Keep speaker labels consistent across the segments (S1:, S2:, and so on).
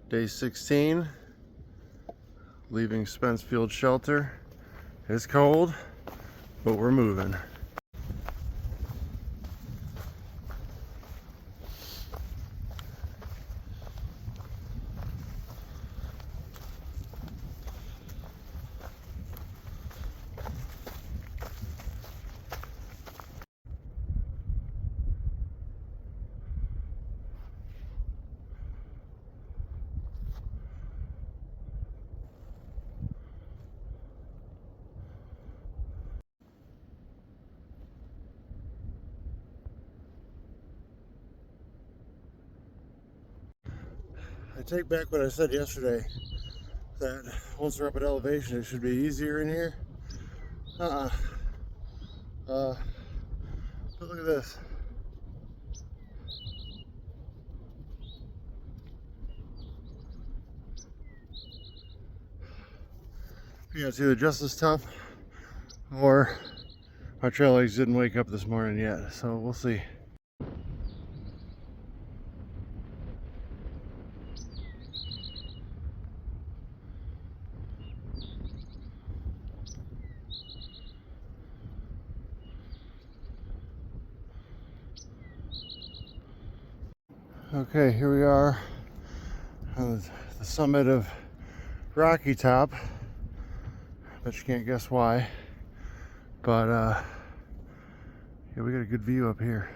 S1: Day 16, leaving Spence Field Shelter. It's cold, but we're moving. I take back what I said yesterday, that once we're up at elevation it should be easier in here. But look at this. Yeah, it's either just as tough or my trail legs didn't wake up this morning yet, so we'll see. Okay, here we are on the summit of Rocky Top. Bet you can't guess why, but yeah, we got a good view up here.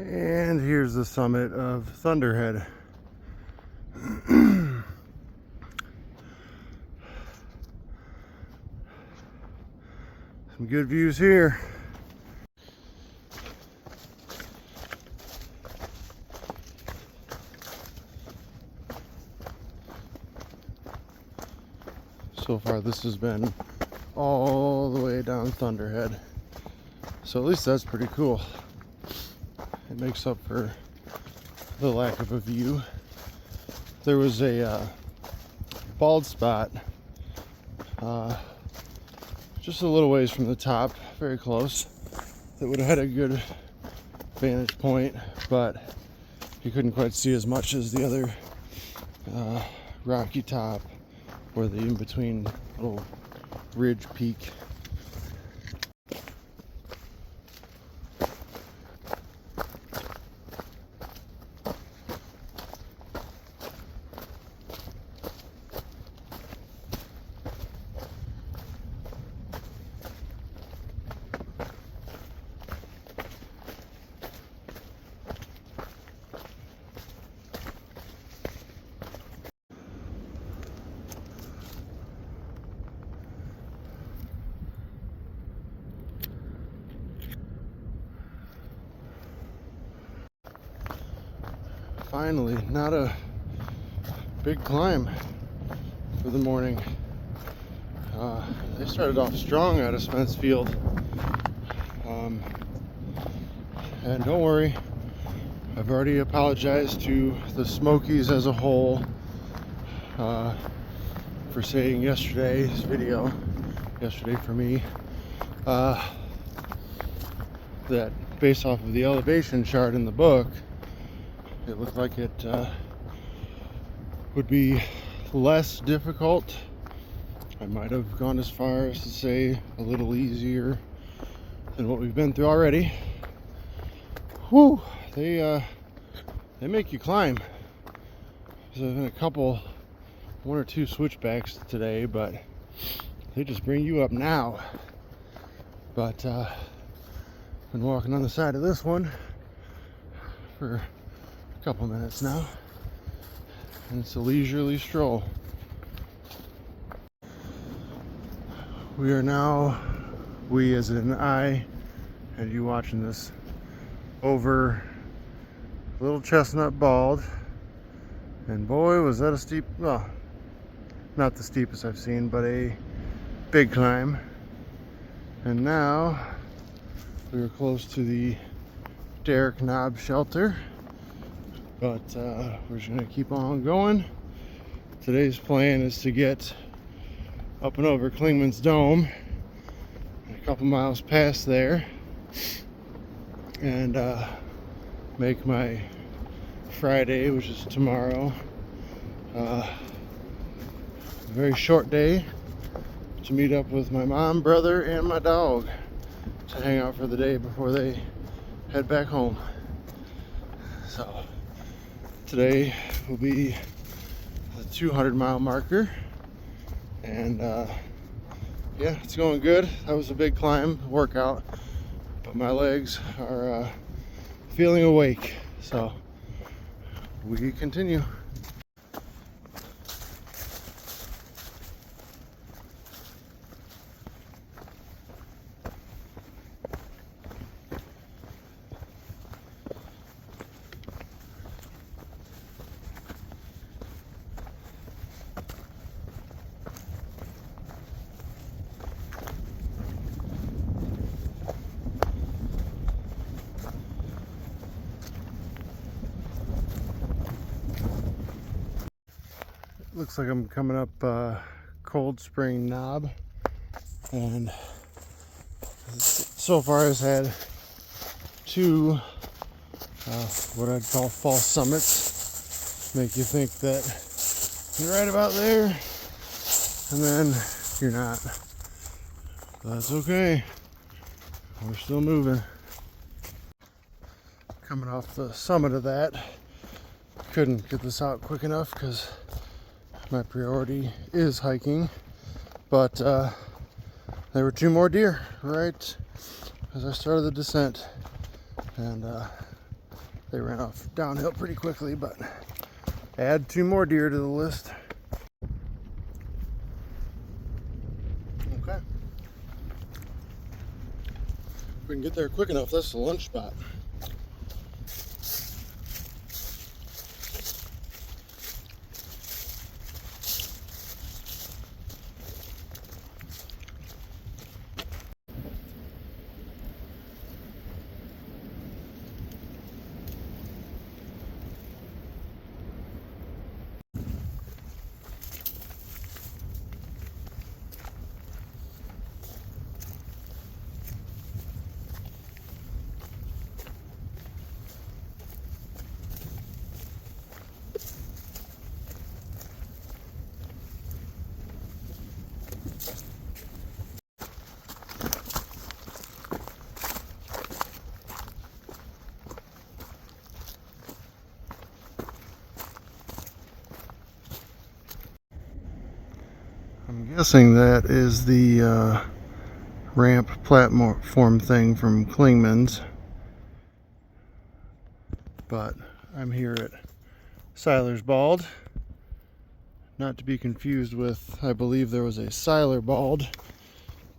S1: And here's the summit of Thunderhead. Some good views here. So far this has been all the way down Thunderhead. So at least that's pretty cool. It makes up for the lack of a view. There was a bald spot just a little ways from the top, very close, that would have had a good vantage point, but you couldn't quite see as much as the other rocky top or the in-between little ridge peak. Finally, not a big climb for the morning. They started off strong out of Spence Field. And don't worry, I've already apologized to the Smokies as a whole for saying yesterday's video, yesterday for me, that based off of the elevation chart in the book, it looked like it would be less difficult. I might have gone as far as to say a little easier than what we've been through already. Whew, they make you climb. There's been a couple, one or two switchbacks today, but they just bring you up now. But been walking on the side of this one for a couple minutes now, and it's a leisurely stroll. We are now, we as in I, and you watching this, over Little Chestnut Bald, and boy was that a steep, well, not the steepest I've seen, but a big climb. And now we are close to the Derrick Knob Shelter, but we're just gonna keep on going. Today's plan is to get up and over Clingman's Dome, a couple miles past there, and make my Friday, which is tomorrow, a very short day to meet up with my mom, brother, and my dog to hang out for the day before they head back home. So today will be the 200-mile marker, and yeah, it's going good. That was a big climb workout, but my legs are feeling awake, so we continue. Looks like I'm coming up Cold Spring Knob, and so far I've had two what I'd call false summits. Make you think that you're right about there, and then you're not. But that's okay, we're still moving. Coming off the summit of that, couldn't get this out quick enough because my priority is hiking, but there were two more deer right as I started the descent, and they ran off downhill pretty quickly, but add two more deer to the list. Okay, if we can get there quick enough, that's the lunch spot. I'm guessing that is the ramp platform thing from Clingman's, but I'm here at Seiler's Bald, not to be confused with, I believe there was a Seiler Bald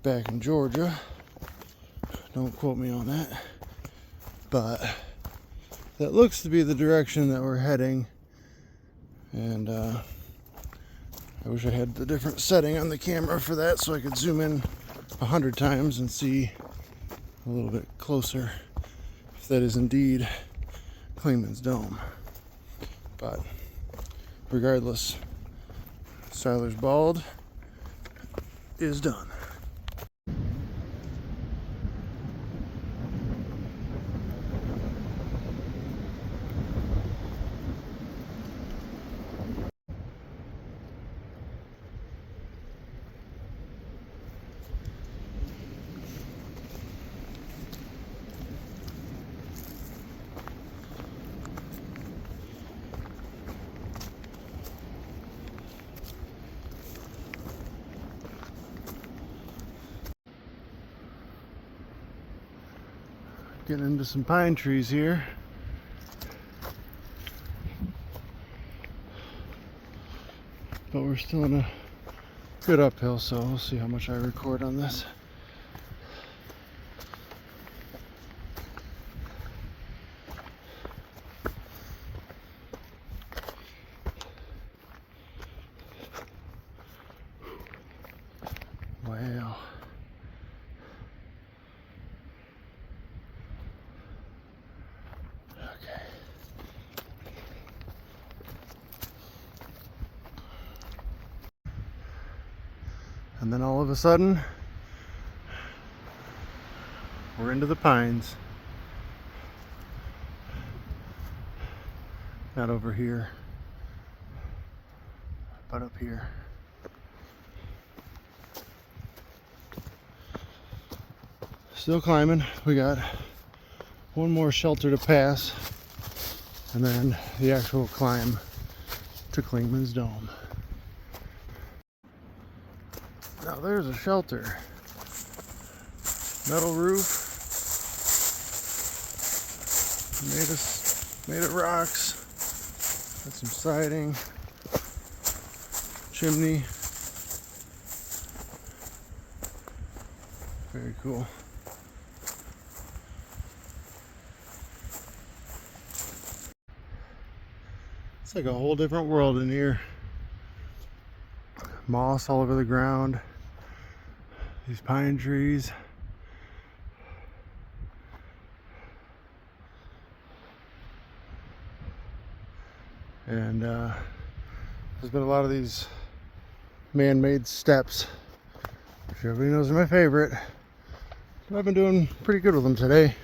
S1: back in Georgia. Don't quote me on that, but that looks to be the direction that we're heading, and I wish I had the different setting on the camera for that so I could zoom in 100 times and see a little bit closer if that is indeed Clingman's Dome. But regardless, Seiler's Bald is done. Getting into some pine trees here. but we're still in a good uphill, so we'll see how much I record on this. Wow. Okay. And then all of a sudden, we're into the pines. Not over here, but up here. Still climbing. We got one more shelter to pass, and then the actual climb to Clingman's Dome. Now there's a shelter. Metal roof. Made of rocks. Got some siding. Chimney. Very cool. It's like a whole different world in here. Moss all over the ground. These pine trees. And there's been a lot of these man-made steps, which everybody knows are my favorite. But I've been doing pretty good with them today.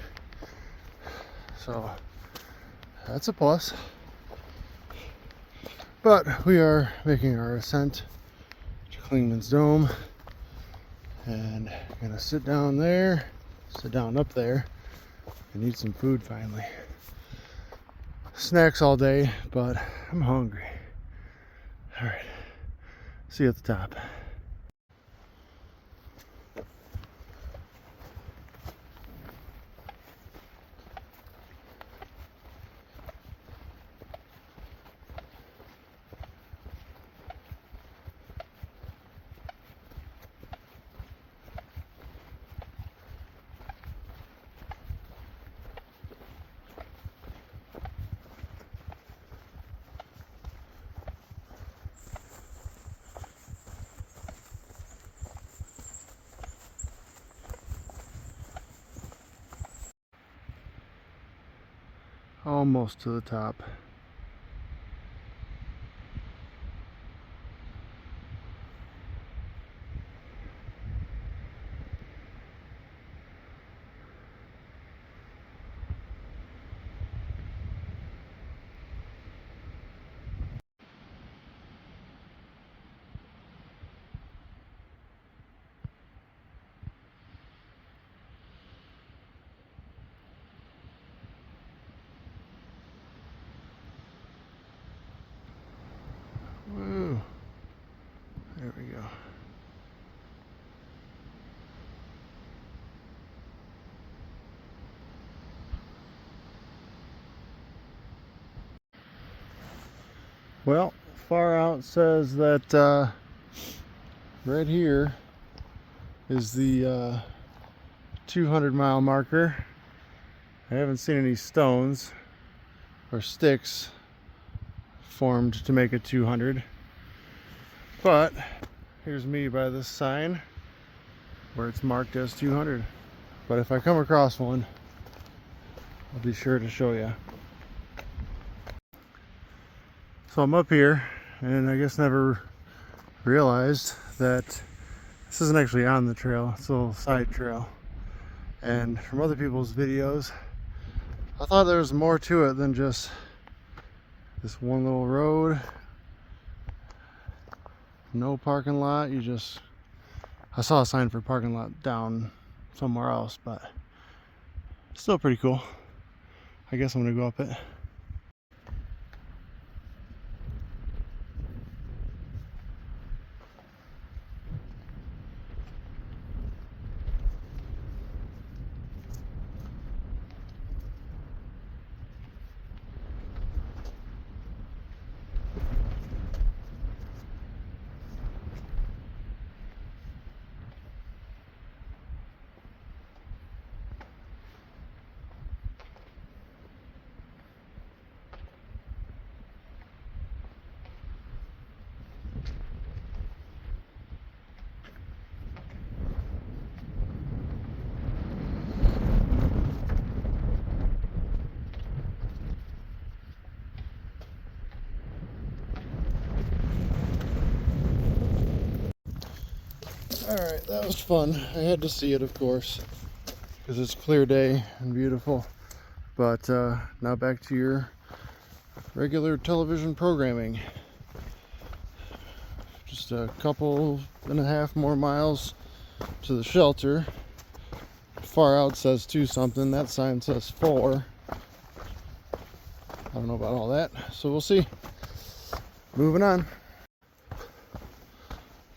S1: So that's a plus. But we are making our ascent to Clingman's Dome, and gonna sit down up there, and eat some food finally. Snacks all day, but I'm hungry. All right, see you at the top. Almost to the top. Woo. There we go. Well, far out says that right here is the 200-mile marker. I haven't seen any stones or sticks formed to make it 200, but here's me by this sign where it's marked as 200. But if I come across one, I'll be sure to show you. So I'm up here, and I guess never realized that this isn't actually on the trail. It's a little side trail, and from other people's videos I thought there was more to it than just this one little road. No parking lot. I saw a sign for parking lot down somewhere else, but still pretty cool. I guess I'm gonna go up it. Alright, that was fun. I had to see it, of course, because it's a clear day and beautiful. But now back to your regular television programming. Just a couple and a half more miles to the shelter. Far out says 2 something. That sign says 4. I don't know about all that, so we'll see. Moving on.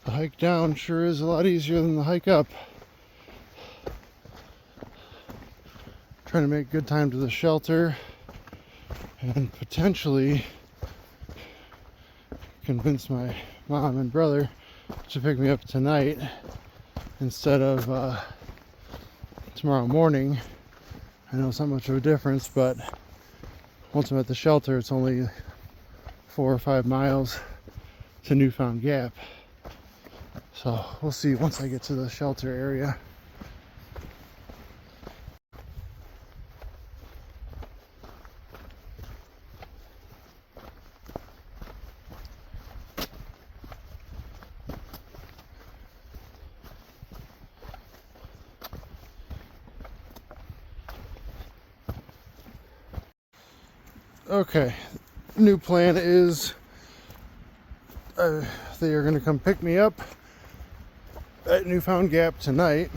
S1: The hike down sure is a lot easier than the hike up. Trying to make good time to the shelter and potentially convince my mom and brother to pick me up tonight instead of tomorrow morning. I know it's not much of a difference, but once I'm at the shelter, it's only 4 or 5 miles to Newfound Gap. So we'll see once I get to the shelter area. Okay, new plan is they are going to come pick me up at Newfound Gap tonight.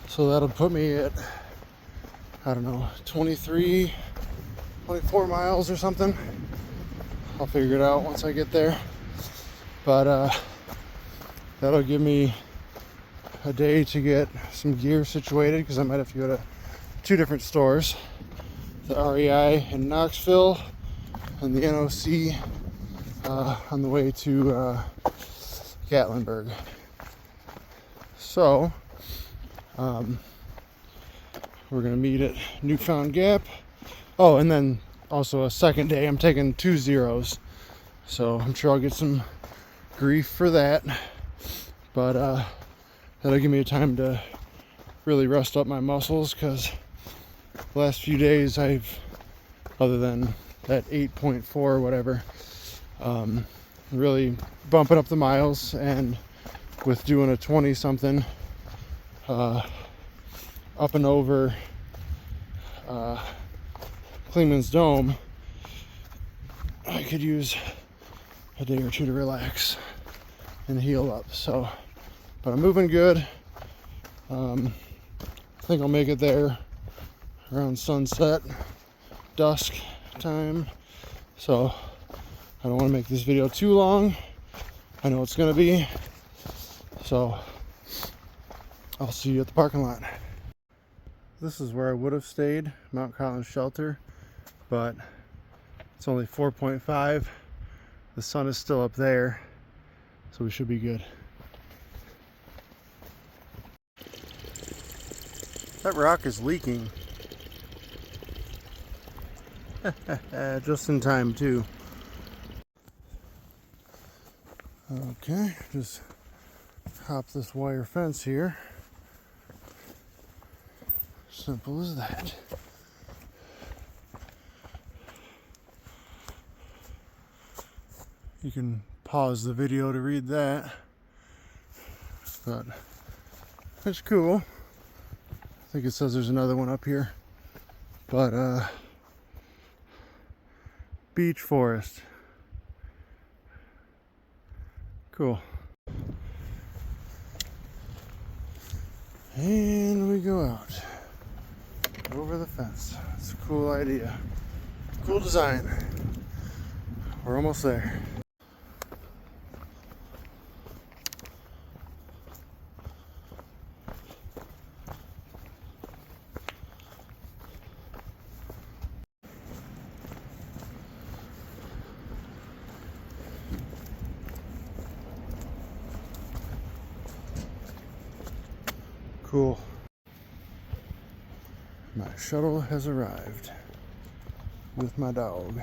S1: So that'll put me at, I don't know, 24 miles or something. I'll figure it out once I get there. But that'll give me a day to get some gear situated, because I might have to go to 2 different stores. The REI in Knoxville and the NOC on the way to Gatlinburg. So we're gonna meet at Newfound Gap. Oh, and then also a second day I'm taking 2 zeros, so I'm sure I'll get some grief for that, but that'll give me a time to really rest up my muscles, because the last few days I've, other than that 8.4 or whatever, really bumping up the miles, and with doing a 20 something up and over Clingman's Dome, I could use a day or 2 to relax and heal up. So, but I'm moving good. I think I'll make it there around sunset, dusk time. So I don't want to make this video too long. I know it's gonna be. So I'll see you at the parking lot. This is where I would have stayed, Mount Collins Shelter, but it's only 4.5. The sun is still up there, so we should be good. That rock is leaking. Just in time too. Okay, just hop this wire fence here. Simple as that. You can pause the video to read that, but it's cool. I think it says there's another one up here, but beech forest. Cool. And we go out over the fence. It's a cool idea. Cool design. We're almost there. Cool. My shuttle has arrived with my dog.